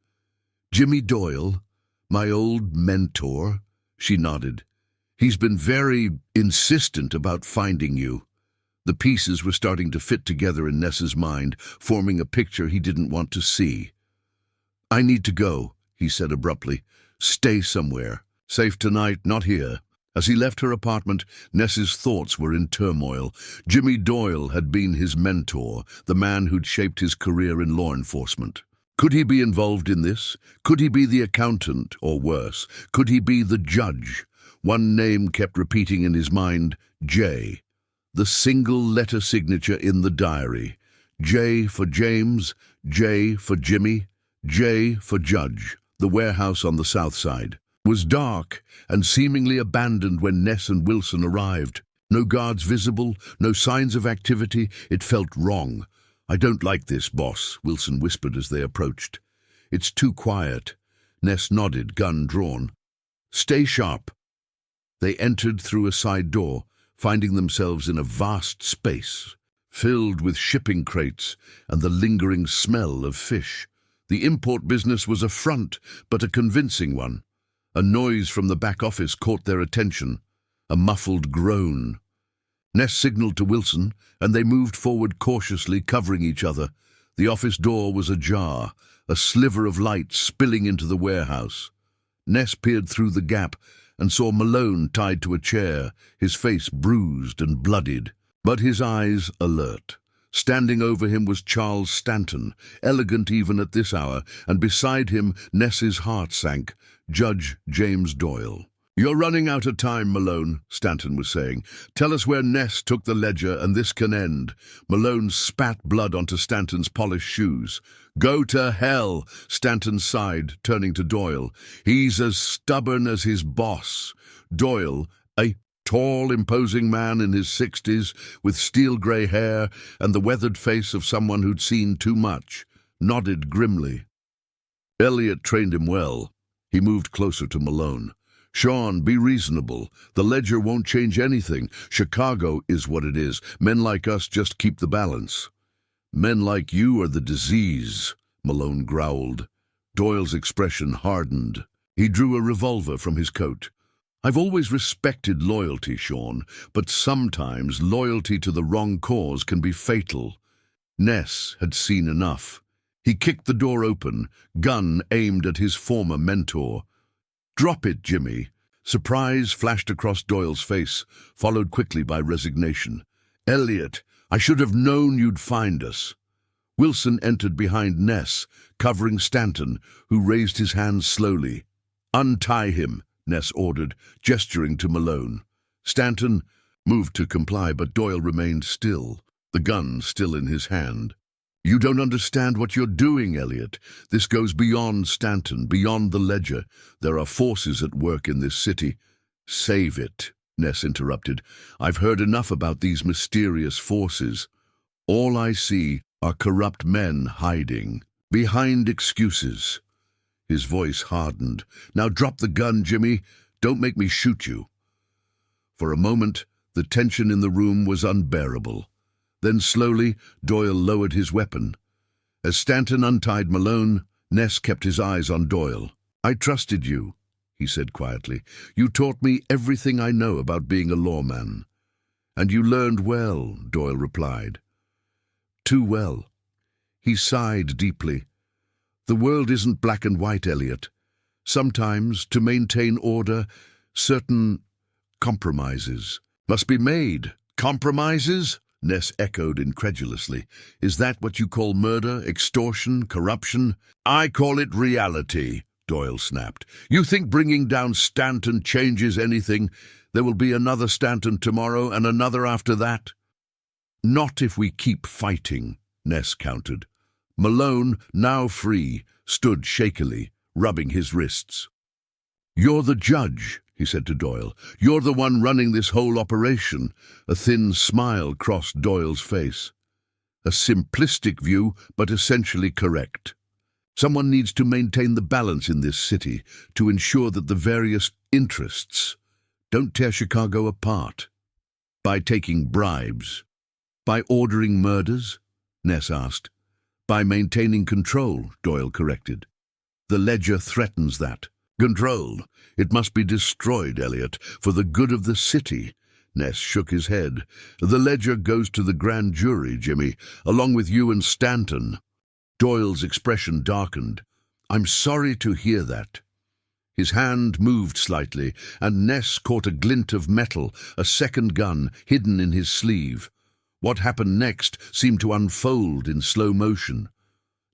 Jimmy Doyle? My old mentor? She nodded. He's been very insistent about finding you. The pieces were starting to fit together in Ness's mind, forming a picture he didn't want to see. I need to go, he said abruptly. Stay somewhere. Safe tonight, not here. As he left her apartment, Ness's thoughts were in turmoil. Jimmy Doyle had been his mentor, the man who'd shaped his career in law enforcement. Could he be involved in this? Could he be the accountant, or worse, could he be the judge? One name kept repeating in his mind, J. The single-letter signature in the diary. J for James, J for Jimmy, J for Judge. The warehouse on the south side was dark and seemingly abandoned when Ness and Wilson arrived. No guards visible, no signs of activity. It felt wrong. I don't like this, boss, Wilson whispered as they approached. It's too quiet. Ness nodded, gun drawn. Stay sharp. They entered through a side door, finding themselves in a vast space, filled with shipping crates and the lingering smell of fish. The import business was a front, but a convincing one. A noise from the back office caught their attention, a muffled groan. Ness signaled to Wilson, and they moved forward cautiously, covering each other. The office door was ajar, a sliver of light spilling into the warehouse. Ness peered through the gap and saw Malone tied to a chair, his face bruised and bloodied, but his eyes alert. Standing over him was Charles Stanton, elegant even at this hour, and beside him Ness's heart sank. Judge James Doyle. You're running out of time, Malone, Stanton was saying. Tell us where Ness took the ledger and this can end. Malone spat blood onto Stanton's polished shoes. Go to hell, Stanton sighed, turning to Doyle. He's as stubborn as his boss. Doyle, a tall, imposing man in his 60s, with steel-grey hair and the weathered face of someone who'd seen too much, nodded grimly. Eliot trained him well. He moved closer to Malone. Sean, be reasonable. The ledger won't change anything. Chicago is what it is. Men like us just keep the balance. Men like you are the disease, Malone growled. Doyle's expression hardened. He drew a revolver from his coat. I've always respected loyalty, Sean, but sometimes loyalty to the wrong cause can be fatal. Ness had seen enough. He kicked the door open, gun aimed at his former mentor. Drop it, Jimmy. Surprise flashed across Doyle's face, followed quickly by resignation. Eliot, I should have known you'd find us. Wilson entered behind Ness, covering Stanton, who raised his hands slowly. Untie him, Ness ordered, gesturing to Malone. Stanton moved to comply, but Doyle remained still, the gun still in his hand. You don't understand what you're doing, Eliot. This goes beyond Stanton, beyond the ledger. There are forces at work in this city. Save it, Ness interrupted. I've heard enough about these mysterious forces. All I see are corrupt men hiding, behind excuses. His voice hardened. Now drop the gun, Jimmy. Don't make me shoot you. For a moment, the tension in the room was unbearable. Then slowly, Doyle lowered his weapon. As Stanton untied Malone, Ness kept his eyes on Doyle. I trusted you, he said quietly. You taught me everything I know about being a lawman. "And you learned well," Doyle replied. "Too well." He sighed deeply. "The world isn't black and white, Eliot. Sometimes, to maintain order, certain compromises must be made." "Compromises?" Ness echoed incredulously. "Is that what you call murder, extortion, corruption?" "I call it reality," Doyle snapped. "You think bringing down Stanton changes anything? There will be another Stanton tomorrow and another after that." "Not if we keep fighting," Ness countered. Malone, now free, stood shakily, rubbing his wrists. "You're the judge," he said to Doyle. "You're the one running this whole operation." A thin smile crossed Doyle's face. "A simplistic view, but essentially correct. Someone needs to maintain the balance in this city to ensure that the various interests don't tear Chicago apart." "By taking bribes?" "By ordering murders?" Ness asked. "By maintaining control," Doyle corrected. "The ledger threatens that." "Control? It must be destroyed, Eliot, for the good of the city." Ness shook his head. "The ledger goes to the grand jury, Jimmy, along with you and Stanton." Doyle's expression darkened. "I'm sorry to hear that." His hand moved slightly, and Ness caught a glint of metal, a second gun hidden in his sleeve. What happened next seemed to unfold in slow motion.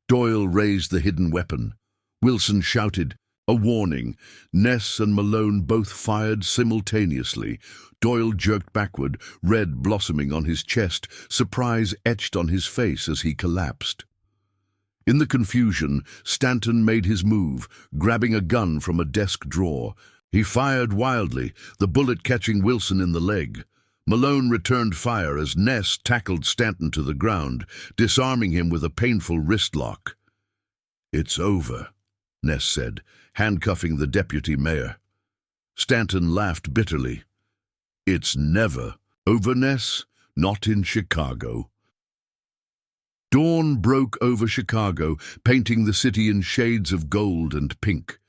Doyle raised the hidden weapon. Wilson shouted, a warning. Ness and Malone both fired simultaneously. Doyle jerked backward, red blossoming on his chest, surprise etched on his face as he collapsed. In the confusion, Stanton made his move, grabbing a gun from a desk drawer. He fired wildly, the bullet catching Wilson in the leg. Malone returned fire as Ness tackled Stanton to the ground, disarming him with a painful wrist lock. "It's over," Ness said, handcuffing the deputy mayor. Stanton laughed bitterly. "It's never over, Ness. Not in Chicago." Dawn broke over Chicago, painting the city in shades of gold and pink.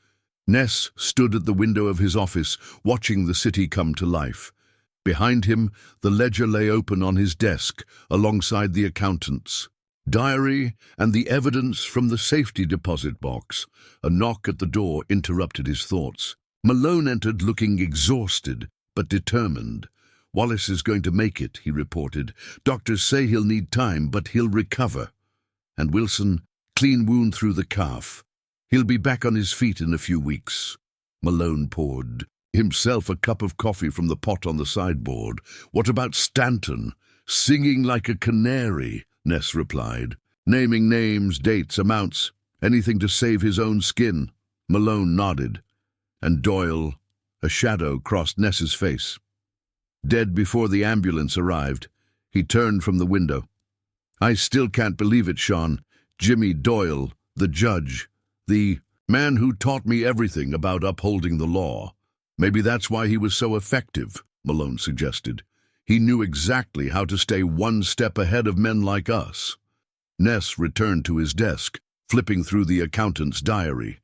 Ness stood at the window of his office, watching the city come to life. Behind him, the ledger lay open on his desk, alongside the accountant's diary and the evidence from the safety deposit box. A knock at the door interrupted his thoughts. Malone entered looking exhausted, but determined. "Wallace is going to make it," he reported. "Doctors say he'll need time, but he'll recover." "And Wilson, clean wound through the calf. He'll be back on his feet in a few weeks." Malone poured himself a cup of coffee from the pot on the sideboard. "What about Stanton?" "Singing like a canary," Ness replied. "Naming names, dates, amounts, anything to save his own skin." Malone nodded. And Doyle, a shadow crossed Ness's face. Dead before the ambulance arrived, he turned from the window. "I still can't believe it, Sean. Jimmy Doyle, the judge, the man who taught me everything about upholding the law. Maybe that's why he was so effective," Malone suggested. "He knew exactly how to stay one step ahead of men like us." Ness returned to his desk, flipping through the accountant's diary.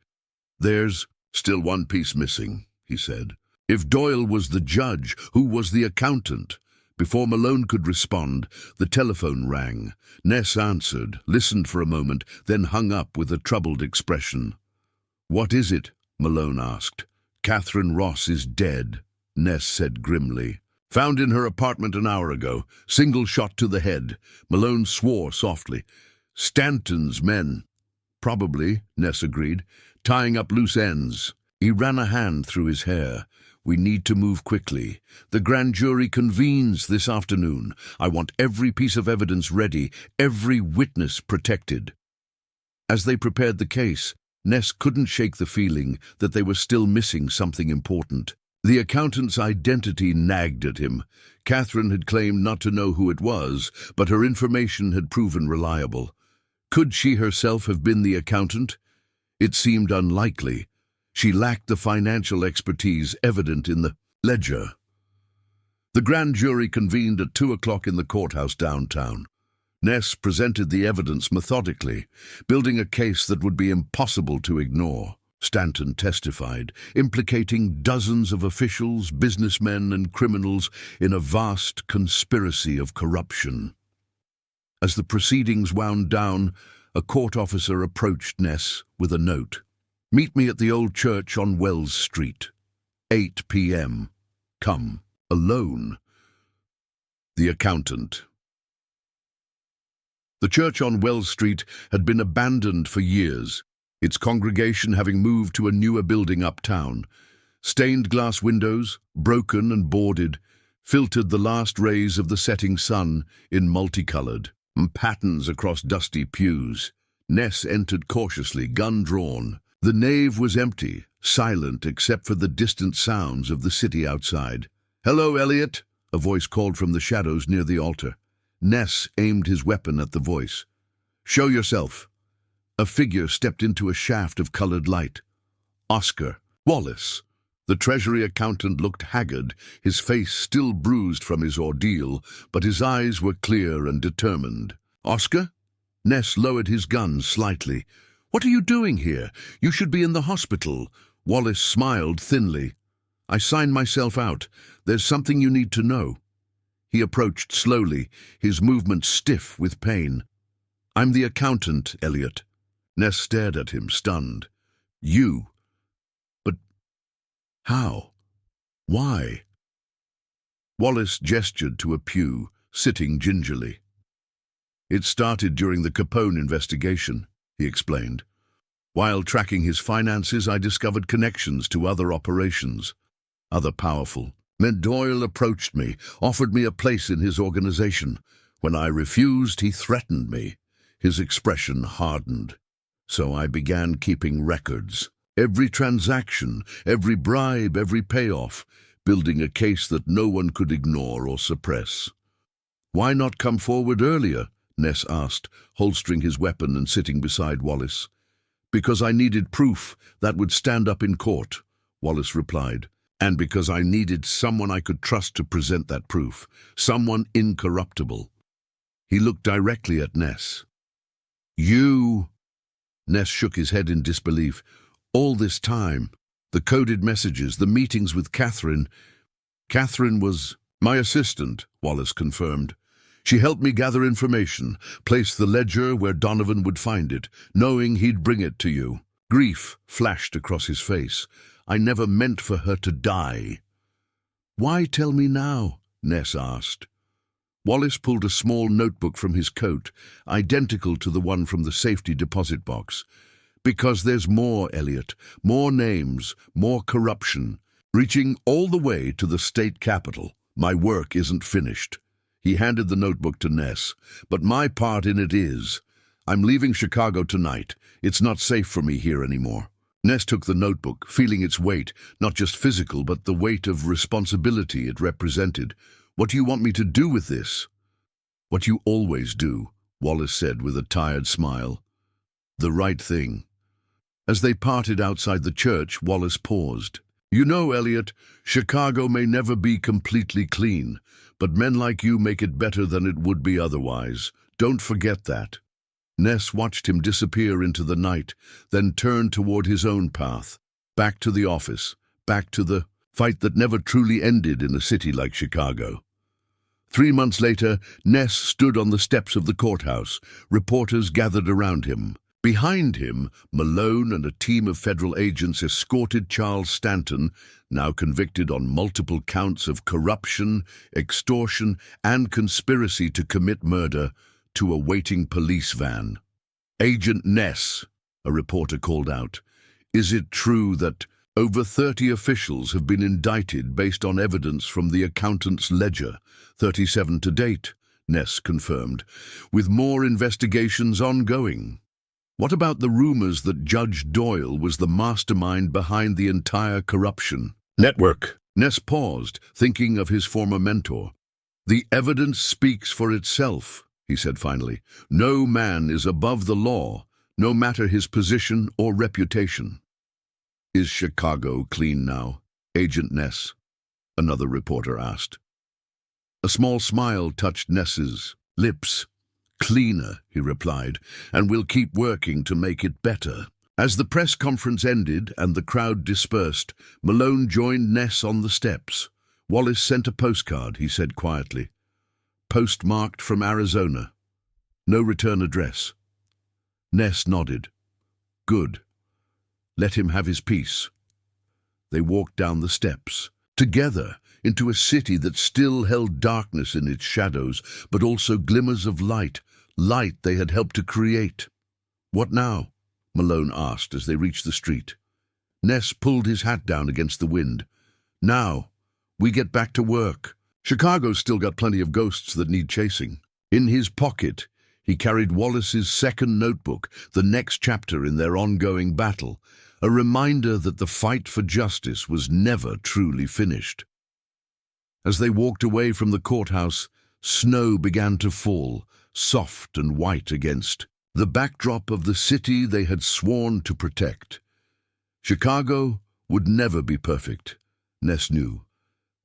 "There's still one piece missing," he said. "If Doyle was the judge, who was the accountant?" Before Malone could respond, the telephone rang. Ness answered, listened for a moment, then hung up with a troubled expression. "What is it?" Malone asked. "Catherine Ross is dead," Ness said grimly. "Found in her apartment an hour ago. Single shot to the head." Malone swore softly. "Stanton's men." "Probably," Ness agreed. "Tying up loose ends." He ran a hand through his hair. "We need to move quickly. The grand jury convenes this afternoon. I want every piece of evidence ready, every witness protected." As they prepared the case, Ness couldn't shake the feeling that they were still missing something important. The accountant's identity nagged at him. Catherine had claimed not to know who it was, but her information had proven reliable. Could she herself have been the accountant? It seemed unlikely. She lacked the financial expertise evident in the ledger. The grand jury convened at 2 o'clock in the courthouse downtown. Ness presented the evidence methodically, building a case that would be impossible to ignore. Stanton testified, implicating dozens of officials, businessmen, and criminals in a vast conspiracy of corruption. As the proceedings wound down, a court officer approached Ness with a note. "Meet me at the old church on Wells Street. 8 p.m. Come, alone." The accountant. The church on Wells Street had been abandoned for years, its congregation having moved to a newer building uptown. Stained glass windows, broken and boarded, filtered the last rays of the setting sun in multicolored patterns across dusty pews. Ness entered cautiously, gun drawn. The nave was empty, silent except for the distant sounds of the city outside. "Hello, Eliot," a voice called from the shadows near the altar. Ness aimed his weapon at the voice. "Show yourself." A figure stepped into a shaft of colored light. Oscar Wallace. The Treasury accountant looked haggard, his face still bruised from his ordeal, but his eyes were clear and determined. "Oscar?" Ness lowered his gun slightly. "What are you doing here? You should be in the hospital." Wallace smiled thinly. "I signed myself out. There's something you need to know." He approached slowly, his movements stiff with pain. "I'm the accountant, Eliot." Ness stared at him, stunned. "You? But how? Why?" Wallace gestured to a pew, sitting gingerly. "It started during the Capone investigation," he explained. "While tracking his finances, I discovered connections to other operations, other powerful men. Doyle approached me, offered me a place in his organization. When I refused, he threatened me." His expression hardened. "So I began keeping records. Every transaction, every bribe, every payoff, building a case that no one could ignore or suppress." "Why not come forward earlier?" Ness asked, holstering his weapon and sitting beside Wallace. "Because I needed proof that would stand up in court," Wallace replied. "And because I needed someone I could trust to present that proof, someone incorruptible." He looked directly at Ness. "You?" Ness shook his head in disbelief. "All this time, the coded messages, the meetings with Catherine." "Catherine was my assistant," Wallace confirmed. "She helped me gather information, place the ledger where Donovan would find it, knowing he'd bring it to you." Grief flashed across his face. "I never meant for her to die." "Why tell me now?" Ness asked. Wallace pulled a small notebook from his coat, identical to the one from the safety deposit box. "Because there's more, Eliot. More names, more corruption, reaching all the way to the state capitol. My work isn't finished." He handed the notebook to Ness. "But my part in it is. I'm leaving Chicago tonight. It's not safe for me here anymore." Ness took the notebook, feeling its weight, not just physical, but the weight of responsibility it represented. "What do you want me to do with this?" "What you always do," Wallace said with a tired smile. "The right thing." As they parted outside the church, Wallace paused. "You know, Eliot, Chicago may never be completely clean, but men like you make it better than it would be otherwise. Don't forget that." Ness watched him disappear into the night, then turned toward his own path, back to the office, back to the fight that never truly ended in a city like Chicago. 3 months later, Ness stood on the steps of the courthouse. Reporters gathered around him. Behind him, Malone and a team of federal agents escorted Charles Stanton, now convicted on multiple counts of corruption, extortion, and conspiracy to commit murder, to a waiting police van. "Agent Ness," a reporter called out, "is it true that over 30 officials have been indicted based on evidence from the accountant's ledger? 37 to date," Ness confirmed, "with more investigations ongoing." "What about the rumors that Judge Doyle was the mastermind behind the entire corruption network?" Ness paused, thinking of his former mentor. "The evidence speaks for itself," he said finally. "No man is above the law, no matter his position or reputation." "Is Chicago clean now, Agent Ness?" another reporter asked. A small smile touched Ness's lips. "Cleaner," he replied, "and we'll keep working to make it better." As the press conference ended and the crowd dispersed, Malone joined Ness on the steps. Wallace sent a postcard, he said quietly. Postmarked from Arizona. No return address. Ness nodded. Good. Let him have his peace. They walked down the steps, together, into a city that still held darkness in its shadows, but also glimmers of light they had helped to create. What now? Malone asked as they reached the street. Ness pulled his hat down against the wind. Now, we get back to work. Chicago's still got plenty of ghosts that need chasing. In his pocket, he carried Wallace's second notebook, the next chapter in their ongoing battle, a reminder that the fight for justice was never truly finished. As they walked away from the courthouse, snow began to fall, soft and white against the backdrop of the city they had sworn to protect. Chicago would never be perfect, Ness knew.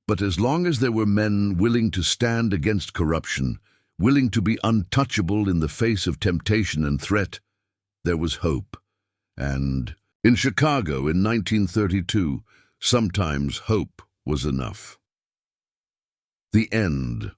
But as long as there were men willing to stand against corruption, willing to be untouchable in the face of temptation and threat, there was hope. And in Chicago in 1932, sometimes hope was enough. The end.